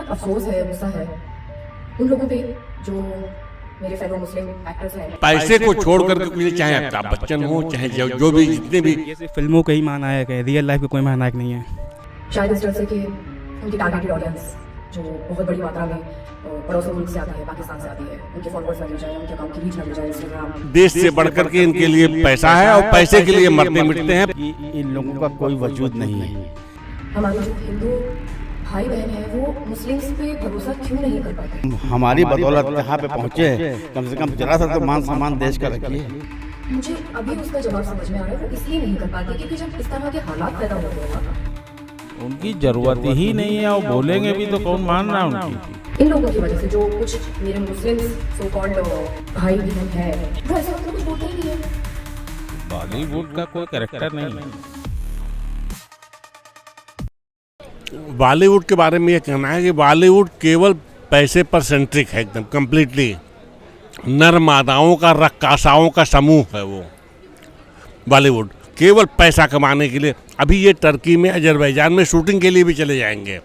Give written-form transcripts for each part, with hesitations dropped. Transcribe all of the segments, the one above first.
बहुत अफसोस है, गुस्सा है उन लोगों पे जो मेरे फेलो मुस्लिम एक्टर्स हैं। पैसे को छोड़ करके कुछ, चाहे अमिताभ बच्चन हो, चाहे जो भी जितने भी, ये सिर्फ फिल्मों के ही महानायक है, रियल लाइफ के कोई महानायक नहीं है। शायद इस डर से कि उनकी टारगेटेड ऑडियंस जो बहुत बड़ी मात्रा में पड़ोसी मुल्क से आती है, पाकिस्तान से आती है, उनके फॉलोअर्स ना मिल जाए, उनके अकाउंट की रीच ना मिल जाए, इंस्टाग्राम। देश से बढ़ करके इनके लिए पैसा है और पैसे के लिए मरते मिटते हैं। इन लोगों का कोई वजूद नहीं है। हमारे जो हिंदू भाई बहन है वो मुस्लिम्स पे भरोसा क्यों नहीं कर पाते? हमारी बदौलत यहाँ पे पहुँचे हैं, कम से कम जरा सा तो मान सम्मान देश का रखिए। मुझे अभी उसका जवाब समझ में आ रहा है, वो इसलिए नहीं कर पाते क्योंकि जब इस तरह के हालात पैदा होते हैं ना, उनकी जरूरत ही नहीं है, और बोलेंगे भी तो कौन मान रहा है उनकी। इन लोगों की वजह से जो कुछ मेरे मुस्लिम सो कॉल्ड भाई बहन है वो ऐसा कुछ बोलते ही नहीं है। बॉलीवुड का कोई कैरेक्टर नहीं है। बॉलीवुड के बारे में ये कहना है कि बॉलीवुड केवल पैसे पर सेंट्रिक है, एकदम कम्प्लीटली नर मादाओं का, रक्कासाओं का समूह है वो बॉलीवुड, केवल पैसा कमाने के लिए। अभी ये टर्की में, अजरबैजान में शूटिंग के लिए भी चले जाएंगे।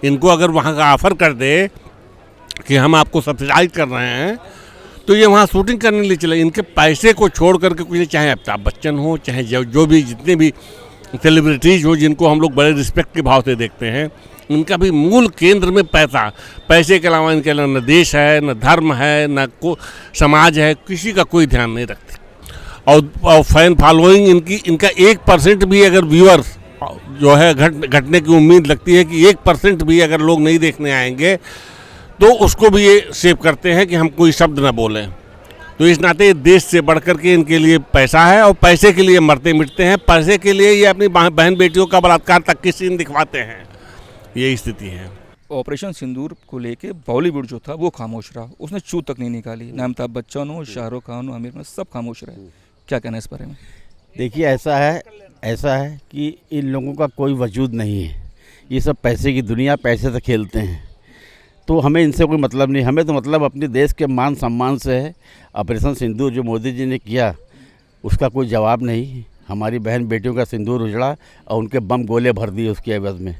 इनको अगर वहाँ का ऑफर कर दे कि हम आपको सब्सिडाइज कर रहे हैं तो ये वहाँ शूटिंग करने के लिए चले। इनके पैसे को छोड़ करके कुछ, चाहे अमिताभ बच्चन हो, चाहे जो भी जितने भी सेलिब्रिटीज़ हो जिनको हम लोग बड़े रिस्पेक्ट के भाव से देखते हैं, उनका भी मूल केंद्र में पैसे के अलावा इनके लिए न देश है, न धर्म है, न समाज है, किसी का कोई ध्यान नहीं रखते। और फैन फॉलोइंग इनका 1% भी अगर व्यूअर्स जो है घटने की उम्मीद लगती है कि 1% भी अगर लोग नहीं देखने आएंगे तो उसको भी ये सेव करते हैं कि हम कोई शब्द ना बोलें। तो इस नाते देश से बढ़कर के इनके लिए पैसा है और पैसे के लिए मरते मिटते हैं। पैसे के लिए ये अपनी बहन बेटियों का बलात्कार तक की सीन दिखवाते हैं। ये स्थिति है। ऑपरेशन सिंदूर को लेके बॉलीवुड जो था वो खामोश रहा, उसने चूत तक नहीं निकाली। ना अमिताभ बच्चन हो, शाहरुख खान हो, आमिर खान, सब खामोश रहे। क्या कहना है इस बारे में? देखिए ऐसा है कि इन लोगों का कोई वजूद नहीं है। ये सब पैसे की दुनिया, पैसे से खेलते हैं। तो हमें इनसे कोई मतलब नहीं, हमें तो मतलब अपने देश के मान सम्मान से है। ऑपरेशन सिंदूर जो मोदी जी ने किया उसका कोई जवाब नहीं। हमारी बहन बेटियों का सिंदूर उजड़ा और उनके बम गोले भर दिए उसके एवज में,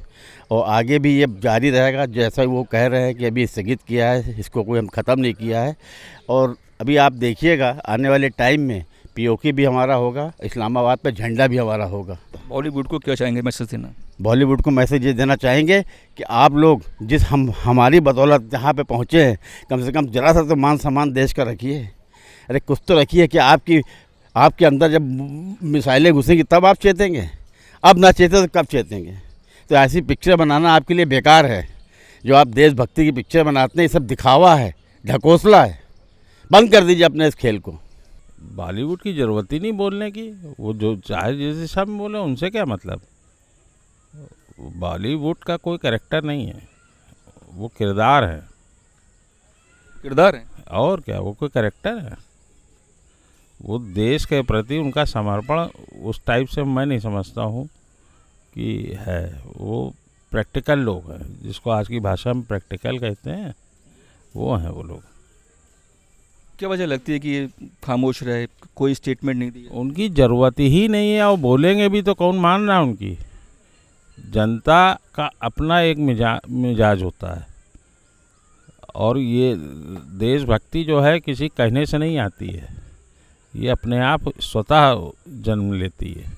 और आगे भी ये जारी रहेगा। जैसा वो कह रहे हैं कि अभी स्थगित किया है, इसको कोई हम ख़त्म नहीं किया है। और अभी आप देखिएगा आने वाले टाइम में पीओके भी हमारा होगा, इस्लामाबाद पे झंडा भी हमारा होगा। बॉलीवुड को क्या चाहेंगे मैसेज देना? बॉलीवुड को मैसेज ये देना चाहेंगे कि आप लोग हमारी बदौलत जहाँ पे पहुँचे हैं, कम से कम जरा सा तो मान सम्मान देश का रखिए। अरे कुछ तो रखिए कि आपके अंदर जब मिसाइलें घुसेंगी तब आप चेतेंगे। अब ना चेते तो कब चेतेंगे? तो ऐसी पिक्चर बनाना आपके लिए बेकार है। जो आप देशभक्ति की पिक्चर बनाते हैं, ये सब दिखावा है, ढकोसला है। बंद कर दीजिए अपने इस खेल को। बॉलीवुड की ज़रूरत ही नहीं बोलने की। वो जो चाहे जिस सब बोले, उनसे क्या मतलब। बॉलीवुड का कोई कैरेक्टर नहीं है, वो किरदार है। किरदार है और क्या, वो कोई कैरेक्टर है। वो देश के प्रति उनका समर्पण उस टाइप से मैं नहीं समझता हूँ कि है। वो प्रैक्टिकल लोग हैं, जिसको आज की भाषा में प्रैक्टिकल कहते हैं, वो हैं वो लोग। क्या वजह लगती है कि ये खामोश रहे, कोई स्टेटमेंट नहीं दी? उनकी ज़रूरत ही नहीं है, और बोलेंगे भी तो कौन मान रहा है उनकी। जनता का अपना एक मिजाज होता है, और ये देशभक्ति जो है किसी कहने से नहीं आती है, ये अपने आप स्वतः जन्म लेती है।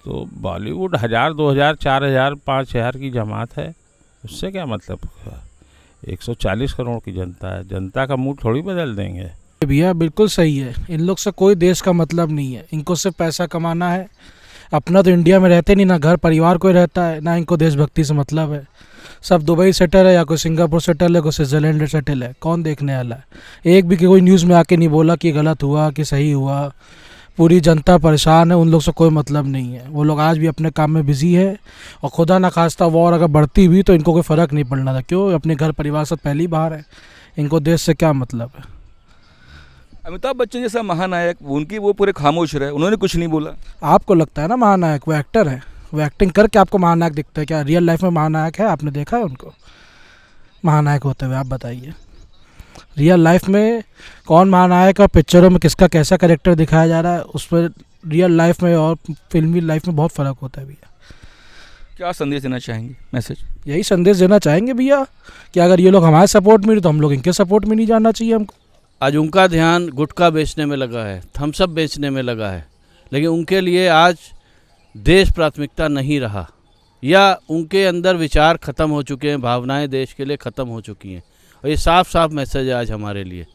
तो बॉलीवुड 1000, 2000, 4000, 5000 की जमात है, उससे क्या मतलब। 140 करोड़ की जनता है, जनता का मूड थोड़ी बदल देंगे। भैया बिल्कुल सही है, इन लोग से कोई देश का मतलब नहीं है। इनको सिर्फ पैसा कमाना है। अपना तो इंडिया में रहते नहीं, ना घर परिवार कोई रहता है, ना इनको देशभक्ति से मतलब है। सब दुबई सेटल है, या कोई सिंगापुर सेटल है, कोई स्विट्ज़रलैंड सेटल है। कौन देखने वाला है? एक भी कोई न्यूज़ में आके नहीं बोला कि गलत हुआ कि सही हुआ। पूरी जनता परेशान है, उन लोग से कोई मतलब नहीं है। वो लोग आज भी अपने काम में बिजी है, और खुदा ना खास्ता वॉर अगर बढ़ती हुई तो इनको कोई फ़र्क नहीं पड़ना था। क्यों? अपने घर परिवार से पहले ही बाहर है। इनको देश से क्या मतलब है? अमिताभ बच्चन जैसा महानायक, उनकी वो पूरे खामोश रहे, उन्होंने कुछ नहीं बोला। आपको लगता है ना महानायक? वो एक्टर है, वो एक्टिंग करके आपको महानायक दिखता है। क्या रियल लाइफ में महानायक है? आपने देखा है उनको महानायक होते हुए? आप बताइए, रियल लाइफ में कौन महानायक, और पिक्चरों में किसका कैसा कैरेक्टर दिखाया जा रहा है, उस पर रियल लाइफ में और फिल्मी लाइफ में बहुत फ़र्क होता है भैया। क्या संदेश देना चाहेंगे, मैसेज? यही संदेश देना चाहेंगे भैया कि अगर ये लोग हमारे सपोर्ट में नहीं तो हम लोग इनके सपोर्ट में नहीं जाना चाहिए हमको। आज उनका ध्यान गुटखा बेचने में लगा है, थम्सअप बेचने में लगा है, लेकिन उनके लिए आज देश प्राथमिकता नहीं रहा, या उनके अंदर विचार ख़त्म हो चुके हैं, भावनाएं देश के लिए ख़त्म हो चुकी हैं। और ये साफ साफ मैसेज है आज हमारे लिए।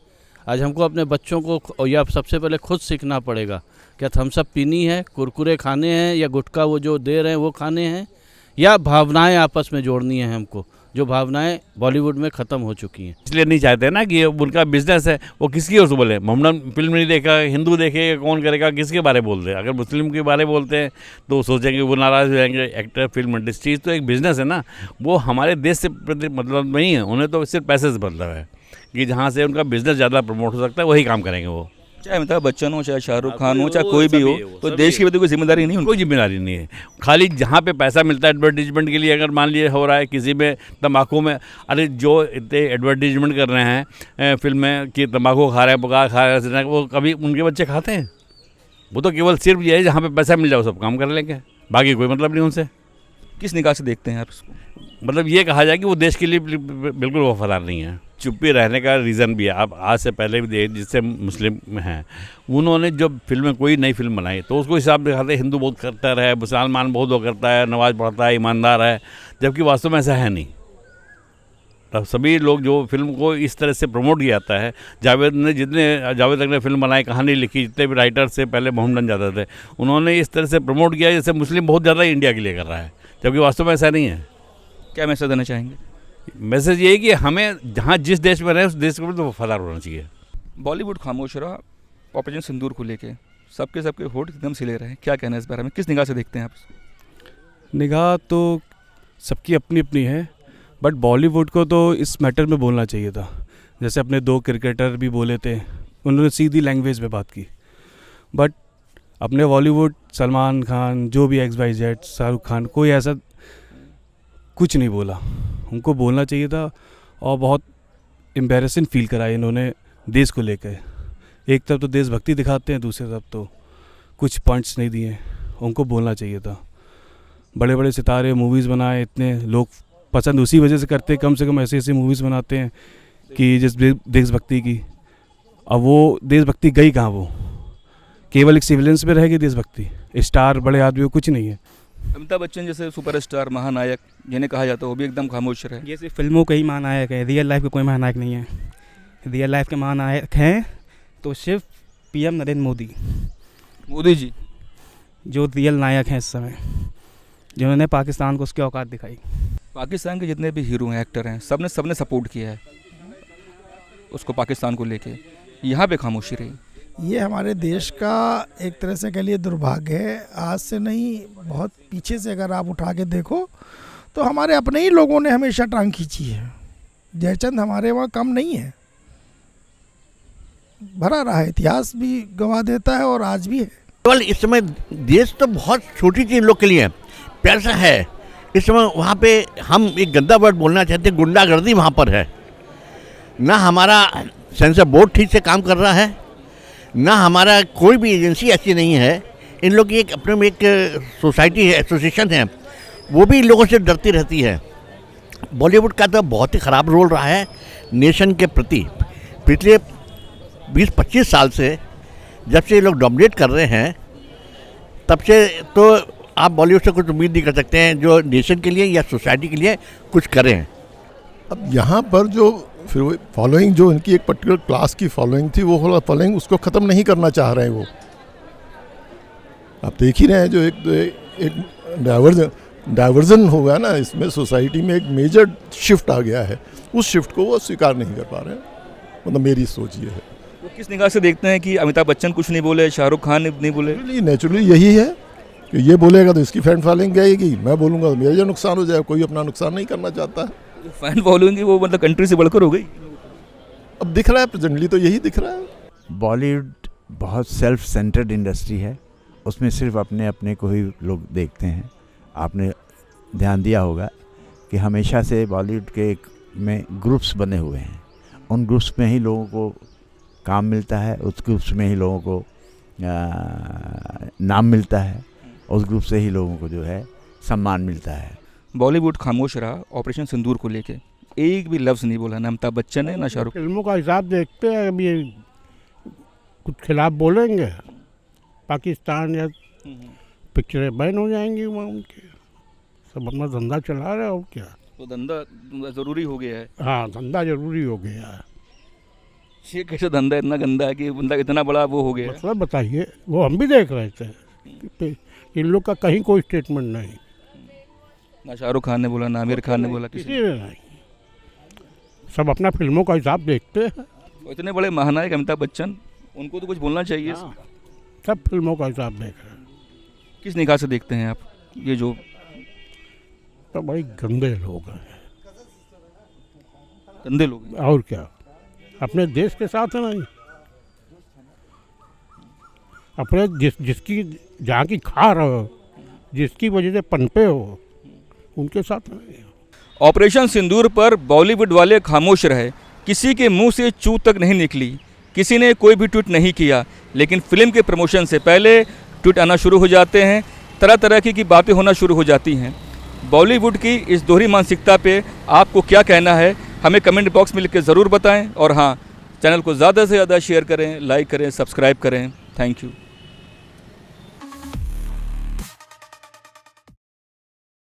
आज हमको अपने बच्चों को या सबसे पहले खुद सीखना पड़ेगा, क्या थम्सअप पीनी है, कुरकुरे खाने हैं, या गुटखा वो जो दे रहे हैं वो खाने हैं, या भावनाएं आपस में जोड़नी है हमको, जो भावनाएं बॉलीवुड में ख़त्म हो चुकी हैं। इसलिए नहीं चाहते ना कि ये उनका बिजनेस है, वो किसकी ओर से बोले। मोहम्मदन फिल्म नहीं देखा, हिंदू देखेगा, कौन करेगा, किसके बारे में बोल रहे हैं। अगर मुस्लिम के बारे में बोलते हैं तो सोचेंगे वो नाराज़ हो जाएंगे। एक्टर, फिल्म इंडस्ट्रीज तो एक बिज़नेस है ना, वो हमारे देश से प्रति मतलब नहीं है, उन्हें तो सिर्फ पैसे से मतलब है कि जहाँ से उनका बिज़नेस ज़्यादा प्रमोट हो सकता है वही काम करेंगे वो। चाहे अमिताभ बच्चन हो, चाहे शाहरुख खान हो, चाहे कोई भी हो, तो देश के प्रति कोई जिम्मेदारी नहीं, कोई जिम्मेदारी नहीं है। खाली जहाँ पे पैसा मिलता है एडवर्टीजमेंट के लिए, अगर मान लिए हो रहा है किसी में तम्बाकू में, अरे जो इतने एडवर्टीजमेंट कर रहे हैं फिल्म में कि तम्बाकू खा रहे हैं, पुकार खा रहे हैं, वो कभी उनके बच्चे खाते हैं? वो तो केवल सिर्फ ये है जहाँ पे पैसा मिल जाए सब काम कर लेंगे, बाकी कोई मतलब नहीं उनसे। किस निगाह से देखते हैं आप इसको? मतलब ये कहा जाए कि वो देश के लिए बिल्कुल वफादार नहीं है। चुप्पी रहने का रीज़न भी है। आप आज से पहले भी देख, जिससे मुस्लिम हैं, उन्होंने जब फिल्म कोई नई फिल्म बनाई तो उसको हिसाब दिखाते हिंदू बहुत करता है, मुसलमान बहुत वो करता है, नमाज पढ़ता है, ईमानदार है, जबकि वास्तव में ऐसा है नहीं। तब सभी लोग जो फिल्म को इस तरह से प्रमोट किया जाता है, जावेद अख्तर ने फिल्म बनाई, कहानी लिखी, जितने भी राइटर से पहले मोहम्मदन ज़्यादा थे, उन्होंने इस तरह से प्रमोट किया जैसे मुस्लिम बहुत ज़्यादा इंडिया के लिए कर रहा है, जबकि वास्तव में ऐसा नहीं है। क्या मैसेज देना चाहेंगे? मैसेज ये है कि हमें जहाँ जिस देश में रहे उस देश को तो वफादार होना चाहिए। बॉलीवुड खामोश रहा ऑपरेशन सिंदूर को लेके, सबके होठ एकदम सिले रहे हैं, क्या कहना है इस बारे में, किस निगाह से देखते हैं आप? निगाह तो सबकी अपनी अपनी है, बट बॉलीवुड को तो इस मैटर में बोलना चाहिए था। जैसे अपने 2 क्रिकेटर भी बोले थे, उन्होंने सीधी लैंग्वेज में बात की, बट अपने बॉलीवुड सलमान खान, जो भी XYZ, शाहरुख खान, कोई ऐसा कुछ नहीं बोला। उनको बोलना चाहिए था, और बहुत एम्बेरसिंग फील कराया इन्होंने देश को लेकर। एक तरफ तो देशभक्ति दिखाते हैं, दूसरी तरफ तो कुछ पॉइंट्स नहीं दिए। उनको बोलना चाहिए था। बड़े बड़े सितारे मूवीज़ बनाए, इतने लोग पसंद उसी वजह से करते, कम से कम ऐसी ऐसी मूवीज़ बनाते हैं कि जिस देशभक्ति की। अब वो देशभक्ति गई कहाँ? वो केवल एक सिविलियंस में रह गई देशभक्ति। स्टार बड़े आदमी कुछ नहीं है। अमिताभ बच्चन जैसे सुपरस्टार, महानायक जिन्हें कहा जाता है, वो भी एकदम खामोश रहे। ये सिर्फ फिल्मों के ही महानायक है, रियल लाइफ के कोई महानायक नहीं है। रियल लाइफ के महानायक हैं तो सिर्फ PM नरेंद्र मोदी जी जो रियल नायक हैं इस समय, जिन्होंने पाकिस्तान को उसकी औकात दिखाई। पाकिस्तान के जितने भी हीरो हैं, एक्टर हैं, सबने सपोर्ट किया है उसको, पाकिस्तान को लेके। यहाँ पे खामोशी रही। ये हमारे देश का एक तरह से कह लिए दुर्भाग्य है। आज से नहीं, बहुत पीछे से अगर आप उठा के देखो तो हमारे अपने ही लोगों ने हमेशा टांग खींची है। जयचंद हमारे वहाँ कम नहीं है, भरा रहा है, इतिहास भी गवाह देता है और आज भी है। केवल इस समय देश तो बहुत छोटी चीज़ लोग के लिए पैसा है। इस समय वहाँ पे हम एक गंदा वर्ड बोलना चाहते हैं, गुंडागर्दी वहाँ पर है। ना हमारा सेंसर बोर्ड ठीक से काम कर रहा है, ना हमारा कोई भी एजेंसी ऐसी नहीं है। इन लोग की एक अपने में एक सोसाइटी है, एसोसिएशन है, वो भी इन लोगों से डरती रहती है। बॉलीवुड का तो बहुत ही ख़राब रोल रहा है नेशन के प्रति। पिछले 20-25 साल से जब से ये लोग डोमिनेट कर रहे हैं, तब से तो आप बॉलीवुड से कुछ उम्मीद नहीं कर सकते हैं जो नेशन के लिए या सोसाइटी के लिए कुछ करें। अब यहाँ पर जो फिर फॉलोइंग, जो इनकी एक पर्टिकुलर क्लास की फॉलोइंग थी, वो फॉलोइंग उसको ख़त्म नहीं करना चाह रहे हैं। वो आप देख ही रहे हैं, जो एक डाइवर्जन हो गया ना इसमें, सोसाइटी में एक मेजर शिफ्ट आ गया है। उस शिफ्ट को वो स्वीकार नहीं कर पा रहे हैं। मतलब मेरी सोच ये है। तो किस निगाह से देखते हैं कि अमिताभ बच्चन कुछ नहीं बोले, शाहरुख खान नहीं बोले? नेचुरली यही है कि ये बोलेगा तो इसकी फैन फॉलोइंग जाएगी, मैं बोलूँगा तो मेरा जो नुकसान हो जाएगा। कोई अपना नुकसान नहीं करना चाहता है। फैन फॉलोइंग वो मतलब कंट्री से बढ़कर हो गई। अब दिख रहा है, प्रेजेंटली तो यही दिख रहा है। बॉलीवुड बहुत सेल्फ सेंटर्ड इंडस्ट्री है, उसमें सिर्फ अपने अपने को ही लोग देखते हैं। आपने ध्यान दिया होगा कि हमेशा से बॉलीवुड के में ग्रुप्स बने हुए हैं, उन ग्रुप्स में ही लोगों को काम मिलता है, उस ग्रुप्स में ही लोगों को नाम मिलता है, उस ग्रुप से ही लोगों को जो है सम्मान मिलता है। बॉलीवुड खामोश रहा ऑपरेशन सिंदूर को लेके, एक भी लफ्ज़ नहीं बोला, ना अमिताभ बच्चन है ना शाहरुख। फिल्मों का हिसाब देखते हैं, अभी ये कुछ खिलाफ बोलेंगे पाकिस्तान या पिक्चरें बैन हो जाएंगी वहाँ उनके, सब अपना धंधा चला रहे हैं और क्या। तो धंधा ज़रूरी हो गया है। हाँ, धंधा जरूरी हो गया है। ये कैसे धंधा इतना गंदा है कि बंदा इतना बड़ा वो हो गया है? मतलब बताइए, वो हम भी देख रहे थे, इन लोग का कहीं कोई स्टेटमेंट नहीं, ना शाहरुख खान ने बोला, ना आमिर खान ने बोला, किसी ने नहीं। सब अपना फिल्मों का हिसाब देखते हैं। इतने बड़े महानायक अमिताभ बच्चन, उनको तो कुछ बोलना चाहिए। सब फिल्मों का हिसाब देख रहे हैं। किस निगाह से देखते हैं आप ये जो? तो बड़े गंदे लोग हैं, गंदे लोग, और क्या। अपने देश के साथ है नहीं, अपने जिसकी जहाँ की खा रहे हो, जिसकी वजह से पनपे हो, उनके साथ नहीं। ऑपरेशन सिंदूर पर बॉलीवुड वाले खामोश रहे, किसी के मुंह से चू तक नहीं निकली, किसी ने कोई भी ट्वीट नहीं किया। लेकिन फिल्म के प्रमोशन से पहले ट्वीट आना शुरू हो जाते हैं, तरह तरह की बातें होना शुरू हो जाती हैं। बॉलीवुड की इस दोहरी मानसिकता पे आपको क्या कहना है, हमें कमेंट बॉक्स में लिख के ज़रूर बताएं। और हाँ, चैनल को ज़्यादा से ज़्यादा शेयर करें, लाइक करें, सब्सक्राइब करें। Thank you.